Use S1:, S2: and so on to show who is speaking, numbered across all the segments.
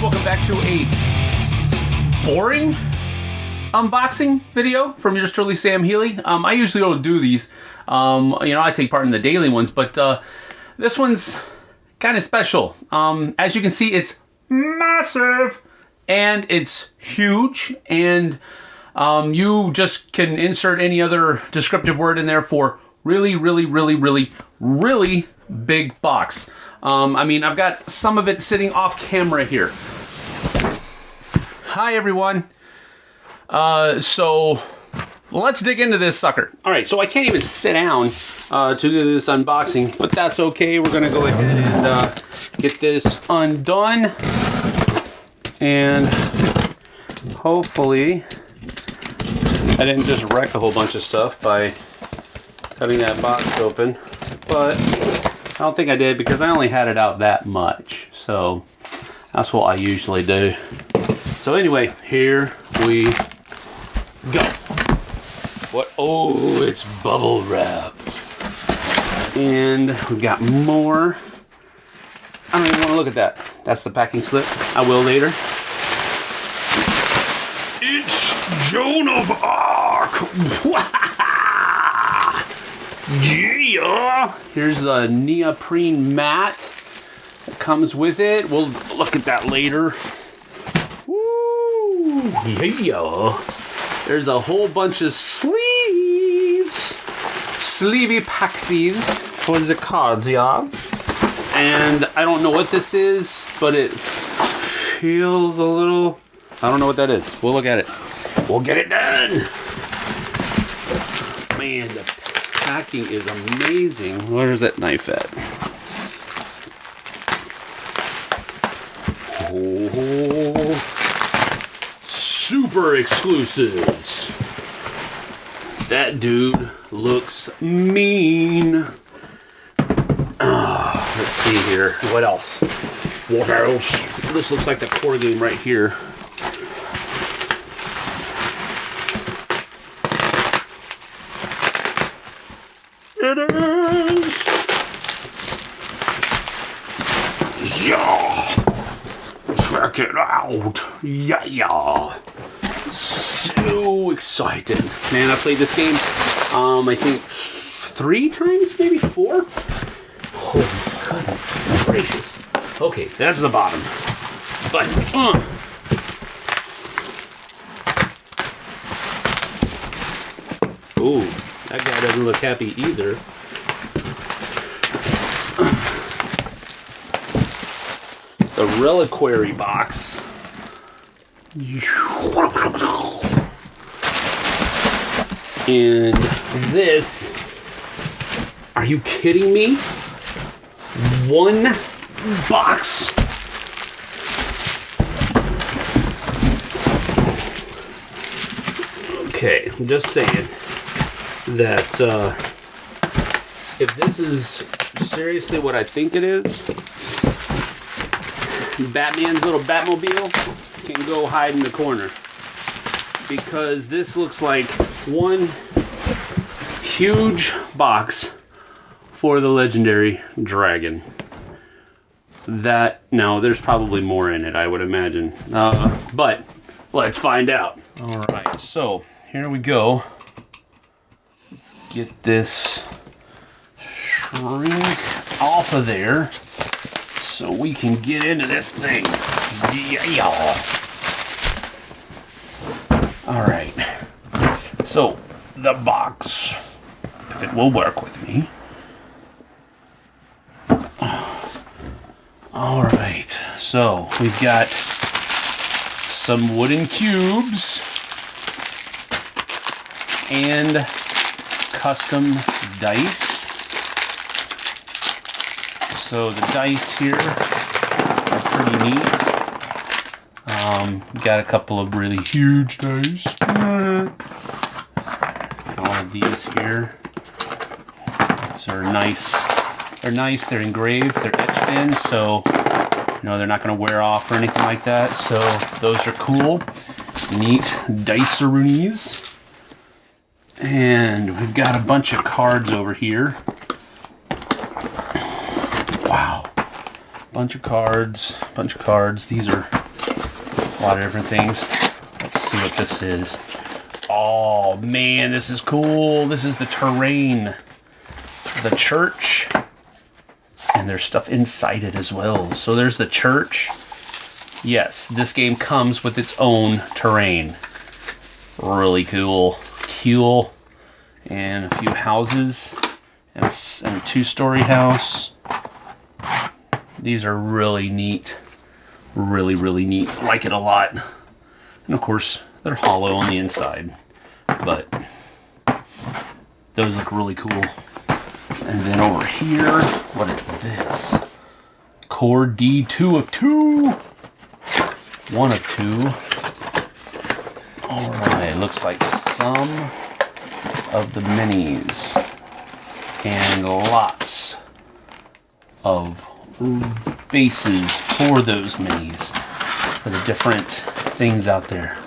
S1: welcome back to a boring unboxing video from yours truly, Sam Healy. I usually don't do these. I take part in the daily ones, but this one's kind of special. As you can see, it's massive and it's huge, and you just can insert any other descriptive word in there for really, really, really, really, really big box. I've got some of it sitting off camera here. Hi, everyone. So let's dig into this sucker. All right, so I can't even sit down to do this unboxing, but that's okay. We're gonna go ahead and get this undone, and hopefully I didn't just wreck a whole bunch of stuff by cutting that box open, but I don't think I did because I only had it out that much. So that's what I usually do. So anyway, here we go. What? Oh, it's bubble wrap. And we've got more. I don't even want to look at that. That's the packing slip. I will later. It's Joan of Arc. Yeah. Here's the neoprene mat that comes with it. We'll look at that later. Woo. Yeah. There's a whole bunch of sleeves. Sleevey paxies for the cards, yeah. And I don't know what this is, but it feels a little... I don't know what that is. We'll look at it. We'll get it done. Man, the packing is amazing. Where's that knife at? Oh, super exclusives. That dude looks mean. Let's see here. What else? What else? This looks like the core game right here. It is. Yeah. Check it out. Yeah. So excited. Man, I played this game, I think 3 times, maybe 4. Oh, goodness gracious. Okay, that's the bottom. But, ooh, that guy doesn't look happy either. The Reliquary box. And this, are you kidding me? 1 box. Okay, I'm just saying that if this is seriously what I think it is, Batman's little Batmobile can go hide in the corner, because this looks like one huge box for the legendary dragon. Now there's probably more in it, I would imagine, but let's find out. All right, so here we go. Let's get this shrink off of there so we can get into this thing. Yeah. All right. So the box, if it will work with me. All right. So we've got some wooden cubes and custom dice. So the dice here are pretty neat. Got a couple of really huge dice. All of these here. These are nice. They're nice. They're engraved. They're etched in, so they're not going to wear off or anything like that. So those are cool. Neat dice-a-roonies. And we've got a bunch of cards over here. Wow. Bunch of cards. These are A lot of different things. Let's see what this is. Oh man, this is cool. This is the terrain. The church. And there's stuff inside it as well. So there's the church. Yes, this game comes with its own terrain. Really cool. Cool. And a few houses. And a 2-story house. These are really neat. Really, really neat. I like it a lot. And of course, they're hollow on the inside. But those look really cool. And then over here, what is this? Core D2 of 2. 1 of 2. Alright, looks like some of the minis. And lots of bases for those minis. For the different things out there.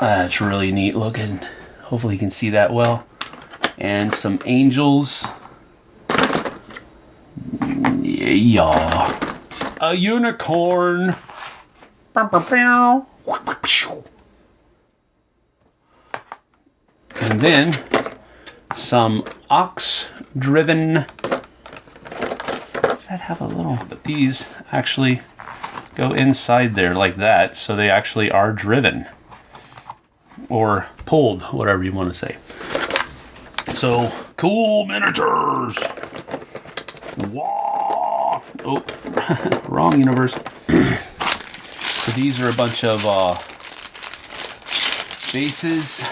S1: That's really neat looking. Hopefully you can see that well. And some angels. Yeah. A unicorn. And then some ox-driven. Does that have a little? But these actually go inside there like that, so they actually are driven. Or pulled, whatever you want to say. So, cool miniatures! Wow! Oh, wrong universe. So these are a bunch of bases.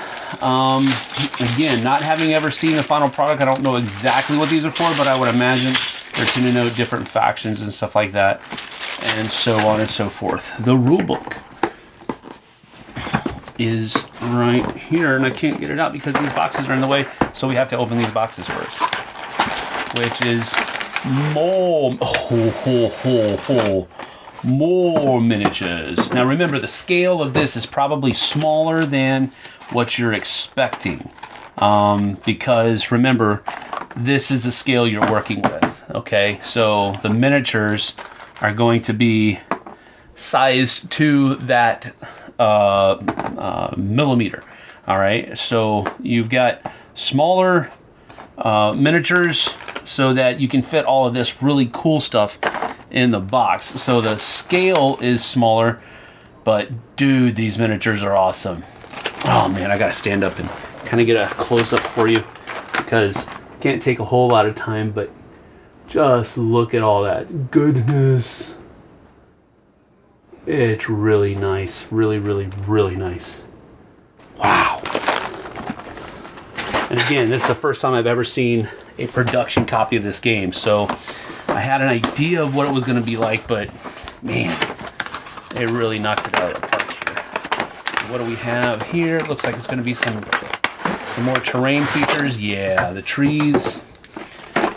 S1: Again, not having ever seen the final product, I don't know exactly what these are for, but I would imagine they're to denote different factions and stuff like that, and so on and so forth. The rulebook is right here, and I can't get it out because these boxes are in the way, so we have to open these boxes first, which is more more miniatures. Now remember, the scale of this is probably smaller than what you're expecting, because remember, this is the scale you're working with. Okay, so the miniatures are going to be sized to that millimeter. All right, so you've got smaller miniatures so that you can fit all of this really cool stuff in the box. So the scale is smaller, but dude, these miniatures are awesome. Oh man, I gotta stand up and kind of get a close-up for you because can't take a whole lot of time, but just look at all that goodness. It's really nice. Really, really, really nice. Wow. And again, this is the first time I've ever seen a production copy of this game, so I had an idea of what it was going to be like, but man, it really knocked it out of the park here. What do we have here? It looks like it's going to be some more terrain features. Yeah, the trees.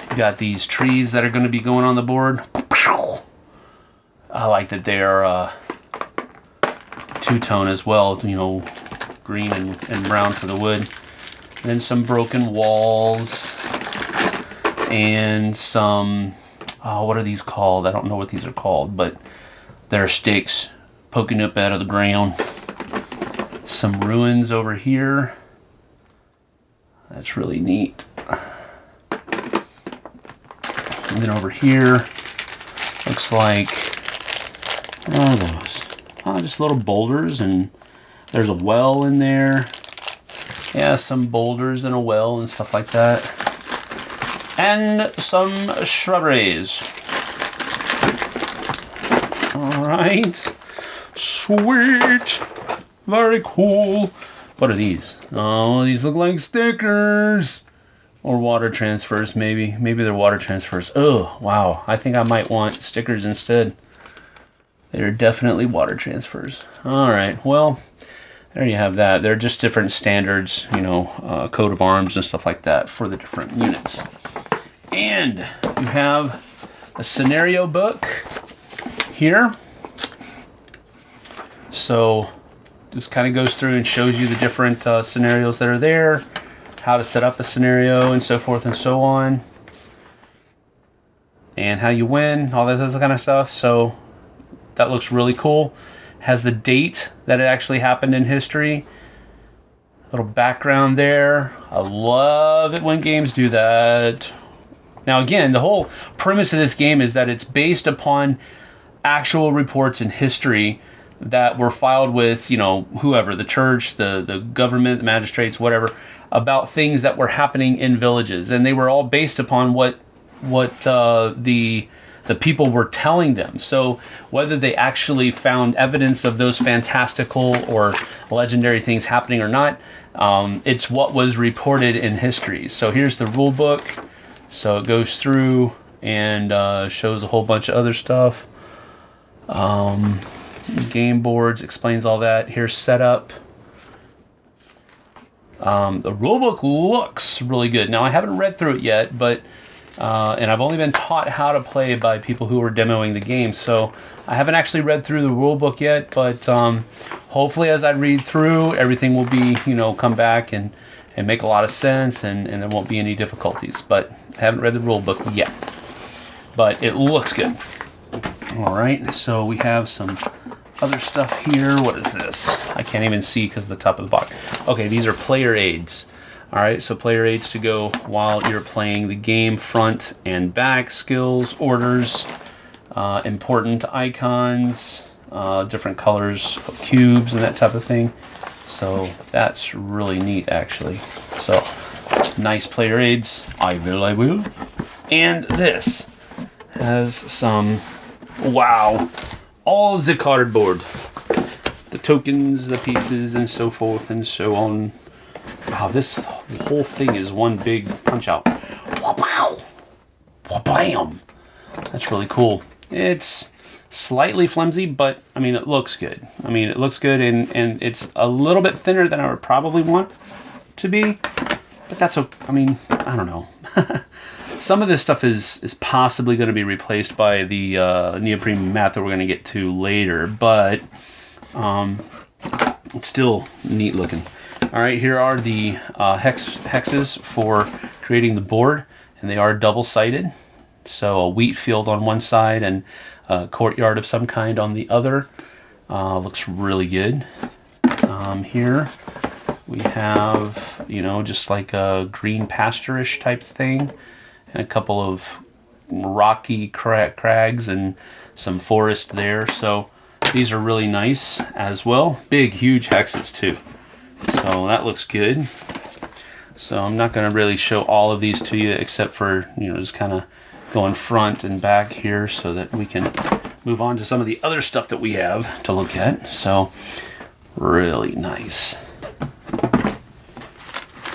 S1: We got these trees that are going to be going on the board. I like that they are two-tone as well, you know, green and brown for the wood. And then some broken walls and some, what are these called? I don't know what these are called, but they're sticks poking up out of the ground. Some ruins over here. That's really neat. And then over here, looks like, what are those? Oh, just little boulders, and there's a well in there. Yeah, some boulders and a well and stuff like that. And some shrubberies. Alright. Sweet. Very cool. What are these? Oh, these look like stickers. Or water transfers, maybe. Maybe they're water transfers. Oh, wow. I think I might want stickers instead. They're definitely water transfers. Alright, well, there you have that. They're just different standards, you know, coat of arms and stuff like that for the different units. And you have a scenario book here. So just kind of goes through and shows you the different scenarios that are there, how to set up a scenario and so forth and so on, and how you win, all that kind of stuff. So that looks really cool. Has the date that it actually happened in history. Little background there. I love it when games do that. Now again, the whole premise of this game is that it's based upon actual reports in history that were filed with, you know, whoever, the church, the government, the magistrates, whatever, about things that were happening in villages. And they were all based upon what the people were telling them. So whether they actually found evidence of those fantastical or legendary things happening or not, it's what was reported in history. So here's the rule book. So it goes through and shows a whole bunch of other stuff. Game boards, explains all that. Here's setup. The rulebook looks really good. Now I haven't read through it yet, but and I've only been taught how to play by people who are demoing the game, so I haven't actually read through the rulebook yet. But hopefully, as I read through, everything will be, you know, come back and make a lot of sense, and there won't be any difficulties. But I haven't read the rulebook yet, but it looks good. All right, so we have some other stuff here. What is this? I can't even see because of the top of the box. Okay, these are player aids. All right, so player aids to go while you're playing the game. Front and back, skills, orders, important icons, different colors of cubes and that type of thing. So that's really neat, actually. So nice player aids. I will. And this has some, wow, all the cardboard, the tokens, the pieces, and so forth and so on. Wow, this whole thing is one big punch out. Wow, bam! That's really cool. It's slightly flimsy, but I mean, it looks good. I mean, it looks good, and it's a little bit thinner than I would probably want to be. But that's okay. I mean, I don't know. Some of this stuff is possibly going to be replaced by the neoprene mat that we're going to get to later, but it's still neat looking. All right, here are the hexes for creating the board, and they are double-sided. So a wheat field on one side and a courtyard of some kind on the other. Looks really good. Here we have, you know, just like a green pasture-ish type thing, and a couple of rocky crags and some forest there. So these are really nice as well. Big, huge hexes too. So that looks good. So I'm not going to really show all of these to you, except for, you know, just kind of going front and back here so that we can move on to some of the other stuff that we have to look at. So really nice.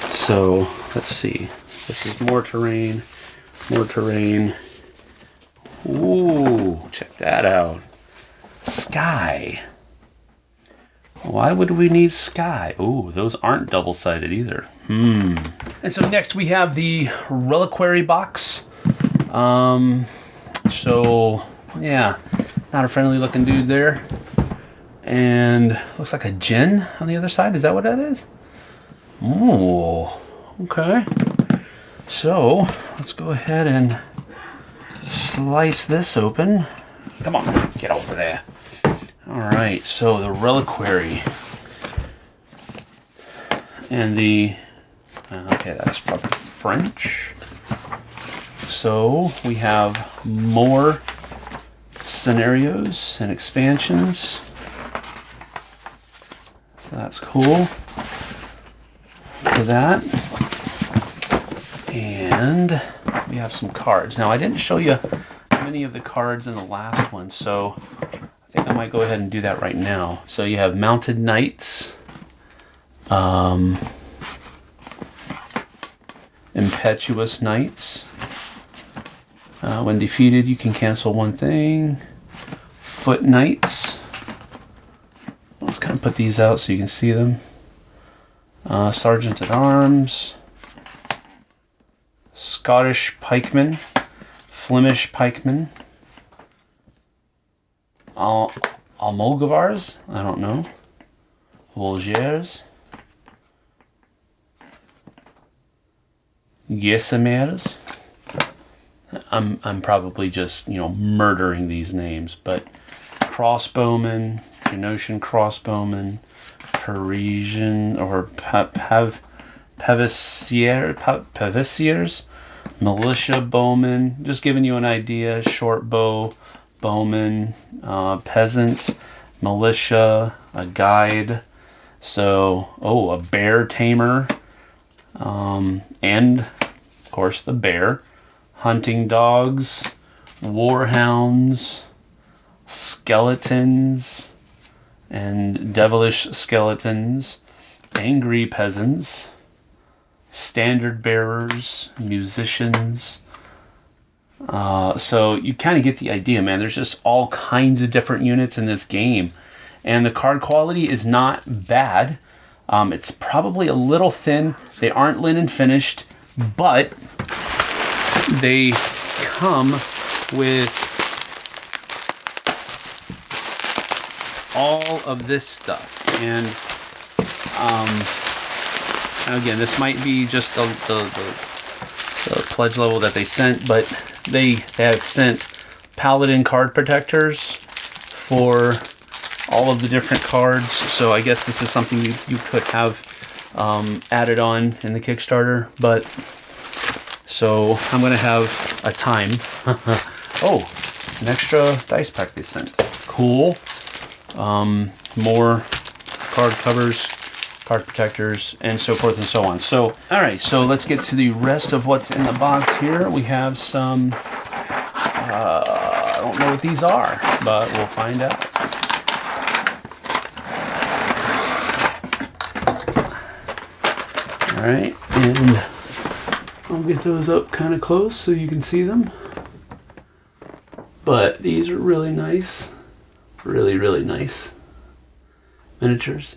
S1: So let's see. This is more terrain. More terrain. Ooh, check that out. Sky. Why would we need sky? Ooh, those aren't double-sided either. And so next we have the Reliquary box. So, yeah, not a friendly looking dude there. And looks like a gin on the other side. Is that what that is? Ooh, okay. So, let's go ahead and slice this open. Come on, get over there. All right, so the Reliquary. And the, okay, that's probably French. So we have more scenarios and expansions. So that's cool for that. And we have some cards. Now I didn't show you many of the cards in the last one, so I think I might go ahead and do that right now. So you have Mounted Knights, Impetuous Knights. When defeated, you can cancel one thing. Foot Knights. Let's kind of put these out so you can see them. Sergeant at Arms. Scottish Pikemen. Flemish Pikemen. Almogavars? I don't know. Volgers. Gesamers. I'm probably just, you know, murdering these names, but crossbowmen, Genosian crossbowmen, Parisian or Pevisiers, militia bowmen, just giving you an idea, short bow, bowman, peasants, militia, a guide, so, a bear tamer, and, of course, the bear, hunting dogs, warhounds, skeletons, and devilish skeletons, angry peasants, standard bearers, musicians. So you kind of get the idea, man. There's just all kinds of different units in this game. And the card quality is not bad. It's probably a little thin. They aren't linen finished, but they come with all of this stuff. And again, this might be just the pledge level that they sent, but they have sent Paladin card protectors for all of the different cards. So I guess this is something you could have added on in the Kickstarter. But so I'm going to have a time. Oh, an extra dice pack they sent. Cool. More card covers, card protectors, and so forth and so on. So, all right, so let's get to the rest of what's in the box here. We have some, I don't know what these are, but we'll find out. All right, and I'll get those up kind of close so you can see them. But these are really nice. Really, really nice miniatures.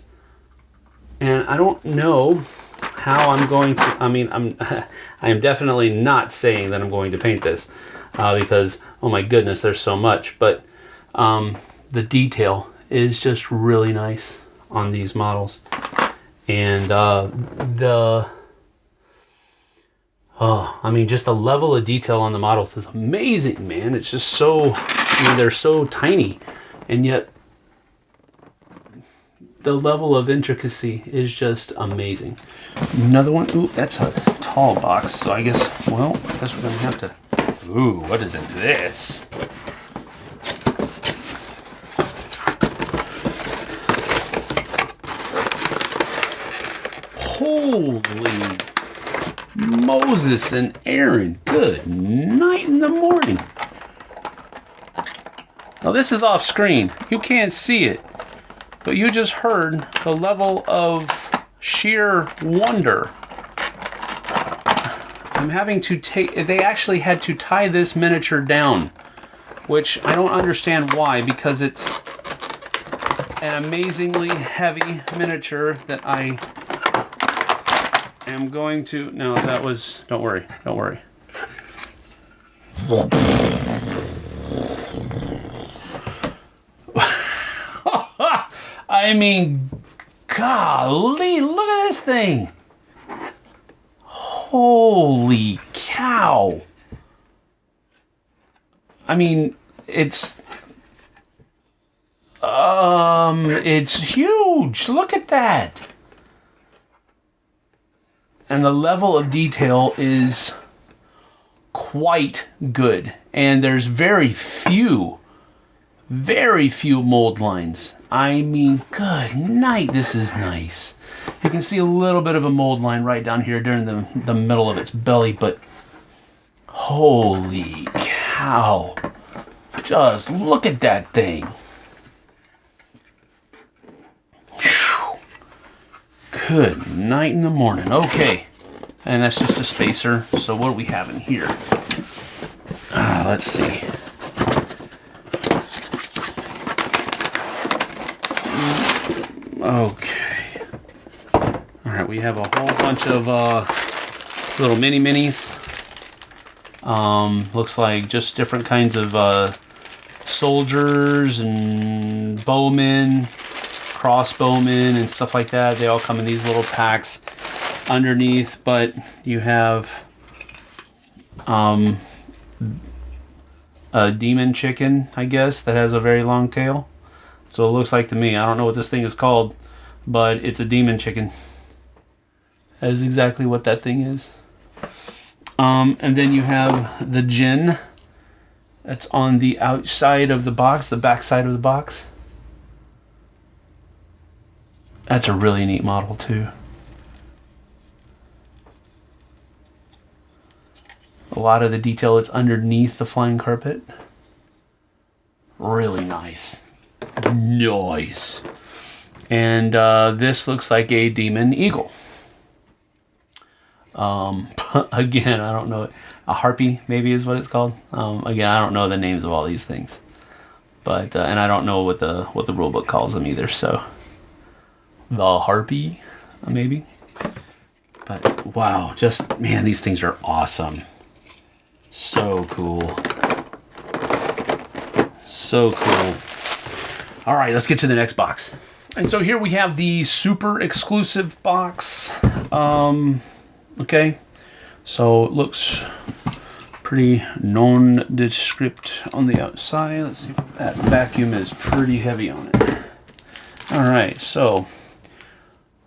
S1: And I don't know how I'm going to, I am definitely not saying that I'm going to paint this because, oh my goodness, there's so much. But the detail is just really nice on these models. And just the level of detail on the models is amazing, man. It's just so, they're so tiny. And yet, the level of intricacy is just amazing. Another one. Ooh, that's a tall box. So I guess we're going to have to... Ooh, what is in this? Holy Moses and Aaron. Good night in the morning. Now this is off screen. You can't see it. But you just heard the level of sheer wonder. I'm having to they actually had to tie this miniature down, which I don't understand why, because it's an amazingly heavy miniature that I am going to, no, that was, don't worry. I mean, golly, look at this thing. Holy cow. I mean, it's huge. Look at that. And the level of detail is quite good. And there's very few mold lines. I mean, good night, this is nice. You can see a little bit of a mold line right down here during the middle of its belly, but holy cow. Just look at that thing. Whew. Good night in the morning. Okay, and that's just a spacer. So what do we have in here? Let's see. Okay. Alright, we have a whole bunch of little minis. Looks like just different kinds of soldiers and bowmen, crossbowmen and stuff like that. They all come in these little packs underneath, but you have a demon chicken, I guess, that has a very long tail. So it looks like to me. I don't know what this thing is called, but it's a demon chicken. That is exactly what that thing is. And then you have the Jinn. That's on the outside of the box, the back side of the box. That's a really neat model too. A lot of the detail is underneath the flying carpet. Really nice. Nice. And this looks like a demon eagle. Again, I don't know. A harpy maybe is what it's called. Again, I don't know the names of all these things. But and I don't know what the rulebook calls them either. So the harpy, maybe. But wow, just man, these things are awesome. So cool. So cool. All right, let's get to the next box. And so here we have the super exclusive box. Okay, so it looks pretty nondescript on the outside. Let's see, that vacuum is pretty heavy on it. All right, so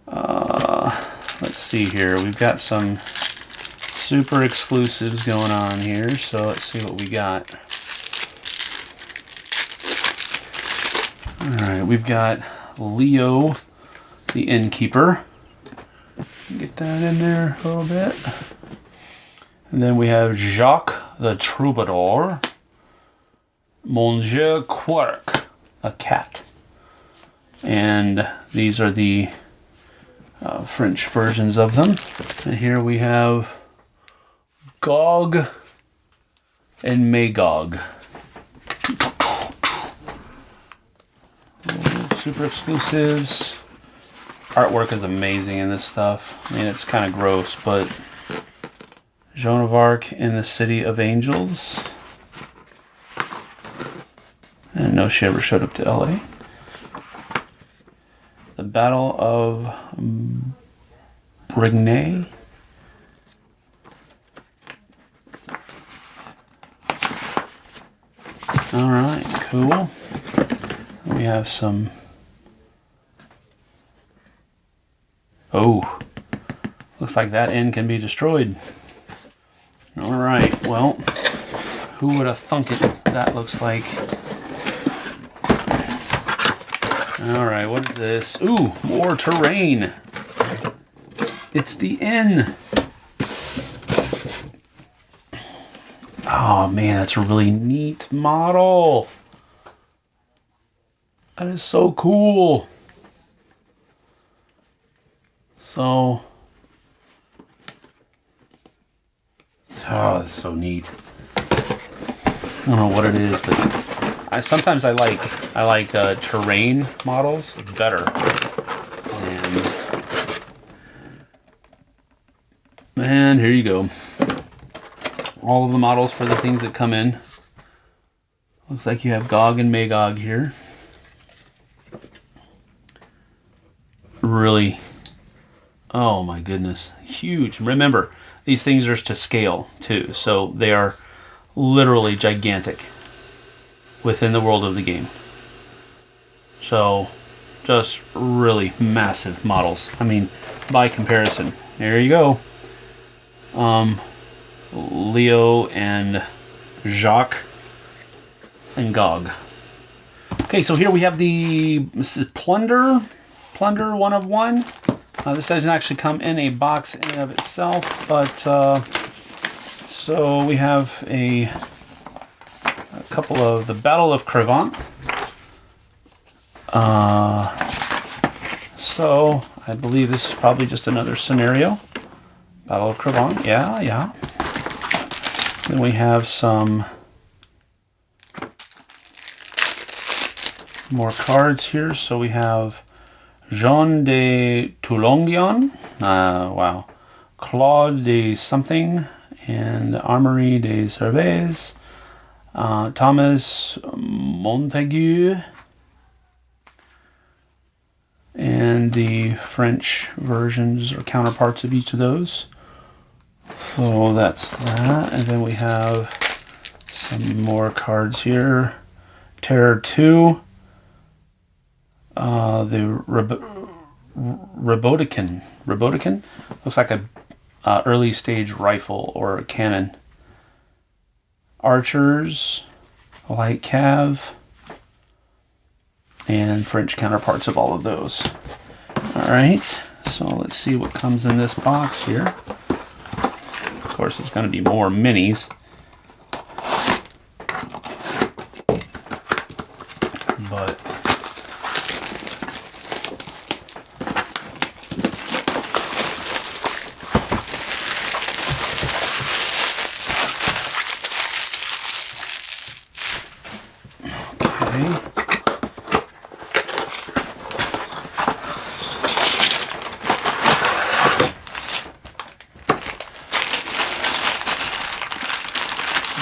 S1: let's see here. We've got some super exclusives going on here, so let's see what we got. All right, we've got Leo, the innkeeper. Get that in there a little bit. And then we have Jacques, the troubadour. Monsieur Quirk, a cat. And these are the French versions of them. And here we have Gog and Magog. Super exclusives. Artwork is amazing in this stuff. I mean, it's kind of gross, but Joan of Arc in the City of Angels. And no, she ever showed up to LA. The Battle of Brignay. All right, cool. We have some. Oh, looks like that end can be destroyed. All right, well, who would have thunk it? That looks like. All right, what is this? Ooh, more terrain. It's the N. Oh man, that's a really neat model. That is so cool. So, oh, that's so neat. I don't know what it is, but sometimes I like terrain models better. And here you go. All of the models for the things that come in. Looks like you have Gog and Magog here. Really, oh my goodness, huge. Remember, these things are to scale too, so they are literally gigantic within the world of the game. So, just really massive models. I mean, by comparison. There you go. Leo and Jacques and Gog. Okay, so here we have the Plunder 1 of 1. This doesn't actually come in a box in and of itself, but so we have a couple of the Battle of Crevant. So I believe this is probably just another scenario. Battle of Crevant, yeah. Then we have some more cards here. So we have Jean de Toulongion, wow, Claude de something, and Armory de Cervez, Thomas Montague, and the French versions or counterparts of each of those. So that's that, and then we have Some more cards here. Terror 2. The Robotican. Looks like a early stage rifle or a cannon. Archers. Light cav. And French counterparts of all of those. Alright, so let's see what comes in this box here. Of course, it's going to be more minis. But okay.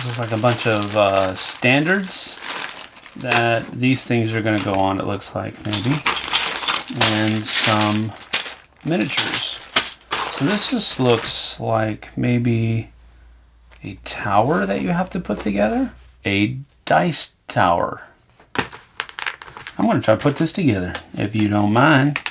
S1: Looks like a bunch of standards that these things are going to go on, it looks like, maybe. And some miniatures. So this just looks like maybe a tower that you have to put together. A dice tower. I'm going to try to put this together, if you don't mind.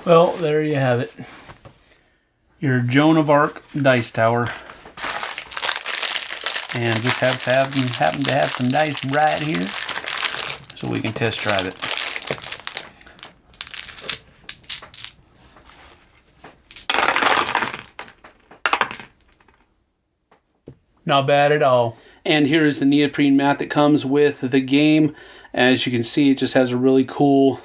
S1: Well, there you have it. Your Joan of Arc dice tower. And just happen to have some dice right here so we can test drive it. Not bad at all. And here is the neoprene mat that comes with the game. As you can see, it just has a really cool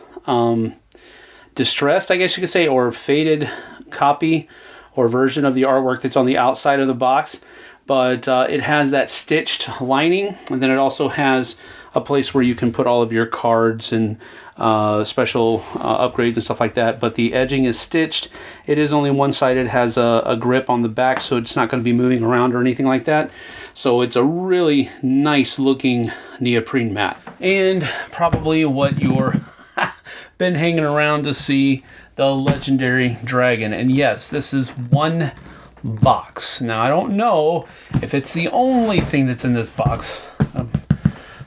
S1: distressed, I guess you could say, or faded copy or version of the artwork that's on the outside of the box. But it has that stitched lining, and then it also has a place where you can put all of your cards and special upgrades and stuff like that. But the edging is stitched. It is only one-sided. It has a grip on the back, so it's not going to be moving around or anything like that. So it's a really nice looking neoprene mat. And probably what you're been hanging around to see, the legendary dragon. And yes, this is one box. Now I don't know if it's the only thing that's in this box.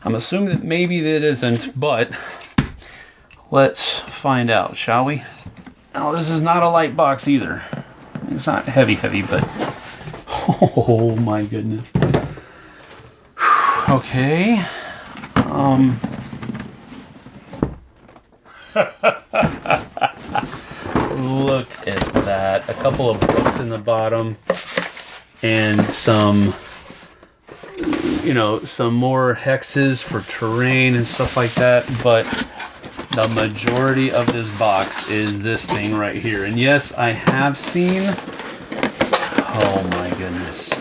S1: I'm assuming that maybe that isn't, but let's find out, shall we? Now this is not a light box either. It's not heavy, but oh my goodness. Okay. Look at that. A couple of books in the bottom and some, you know, some more hexes for terrain and stuff like that. But the majority of this box is this thing right here. And yes, I have seen, oh my goodness.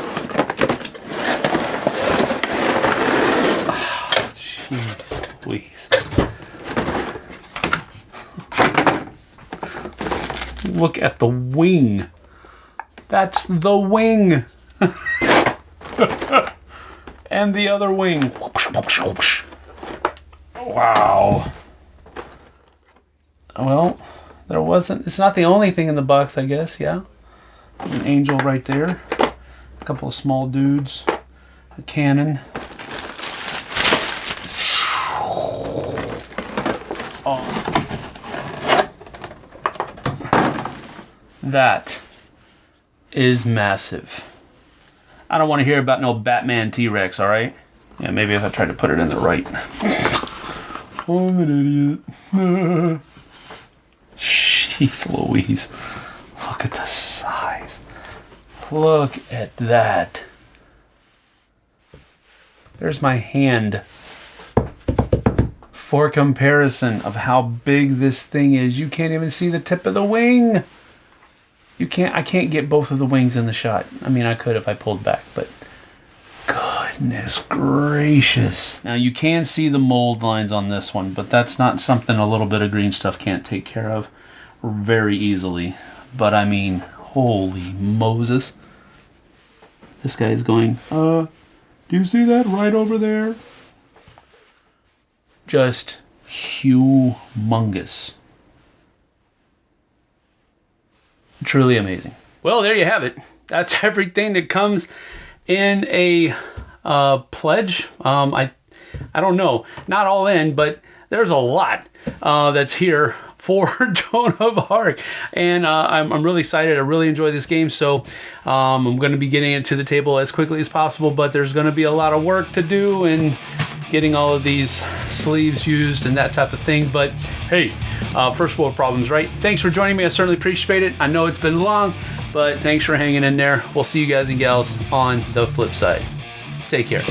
S1: Oh, jeez Louise. Look at the wing. That's the wing. And the other wing. Wow. Well, there wasn't, it's not the only thing in the box, I guess, yeah. There's an angel right there. A couple of small dudes. A cannon. Oh. That is massive. I don't want to hear about no Batman T-Rex, alright? Yeah, maybe if I try to put it in the right. Oh, I'm an idiot. Jeez Louise. Look at the size. Look at that. There's my hand. For comparison of how big this thing is, you can't even see the tip of the wing. I can't get both of the wings in the shot. I mean, I could if I pulled back, but good Goodness gracious. Now you can see the mold lines on this one, but that's not something a little bit of green stuff can't take care of very easily. But I mean, holy Moses. This guy is going, do you see that right over there? Just humongous. Truly amazing. Well, there you have it. That's everything that comes in a pledge. I don't know, not all in, but there's a lot that's here for Joan of Arc, and I'm really excited. I really enjoy this game, so I'm going to be getting it to the table as quickly as possible, but there's going to be a lot of work to do and getting all of these sleeves used and that type of thing. But hey, first world problems, right? Thanks for joining me. I certainly appreciate it. I know it's been long, but thanks for hanging in there. We'll see you guys and gals on the flip side. Take care.